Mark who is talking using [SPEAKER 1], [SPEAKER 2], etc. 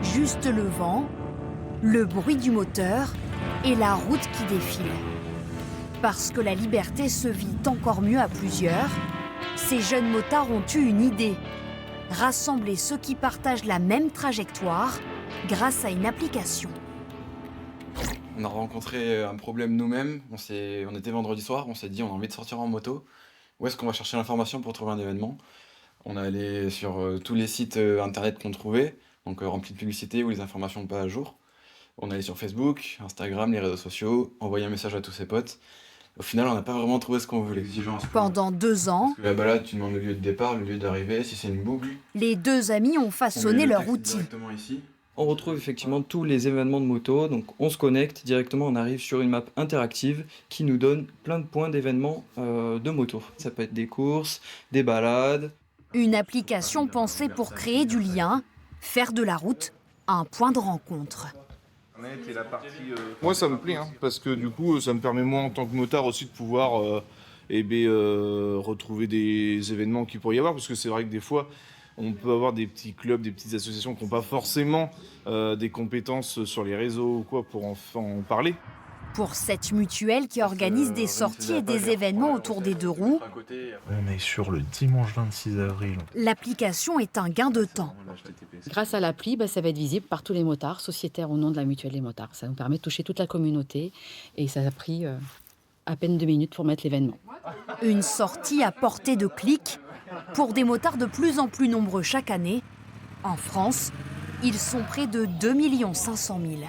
[SPEAKER 1] Juste le vent, le bruit du moteur et la route qui défile. Parce que la liberté se vit encore mieux à plusieurs, ces jeunes motards ont eu une idée. Rassembler ceux qui partagent la même trajectoire grâce à une application.
[SPEAKER 2] On a rencontré un problème nous-mêmes, on était vendredi soir, on s'est dit on a envie de sortir en moto. Où est-ce qu'on va chercher l'information pour trouver un événement? On est allé sur tous les sites internet qu'on trouvait, donc remplis de publicité où les informations pas à jour. On est allé sur Facebook, Instagram, les réseaux sociaux, envoyé un message à tous ses potes. Au final, on n'a pas vraiment trouvé ce qu'on voulait.
[SPEAKER 1] Pendant 2 ans,
[SPEAKER 2] Parce que là, tu demandes le lieu de départ, le lieu d'arrivée, si c'est une boucle.
[SPEAKER 1] les deux amis ont façonné leur outil.
[SPEAKER 2] Directement ici.
[SPEAKER 3] On retrouve effectivement tous les événements de moto, donc on se connecte directement, on arrive sur une map interactive qui nous donne plein de points d'événements de moto. Ça peut être des courses, des balades.
[SPEAKER 1] Une application pensée pour créer du lien, faire de la route un point de rencontre.
[SPEAKER 4] Moi ça me plaît, parce que du coup ça me permet moi en tant que motard aussi de pouvoir retrouver des événements qu'il pourrait y avoir, parce que c'est vrai que des fois on peut avoir des petits clubs, des petites associations qui n'ont pas forcément des compétences sur les réseaux ou quoi pour en parler.
[SPEAKER 1] Pour cette mutuelle qui organise des sorties et des événements autour des deux roues,
[SPEAKER 5] On est sur le dimanche 26 avril.
[SPEAKER 1] l'application est un gain de temps.
[SPEAKER 6] Grâce à l'appli, ça va être visible par tous les motards, sociétaires au nom de la mutuelle des motards. Ça nous permet de toucher toute la communauté et ça a pris à peine 2 minutes pour mettre l'événement.
[SPEAKER 1] Une sortie à portée de clic pour des motards de plus en plus nombreux chaque année. En France, ils sont près de 2 500 000.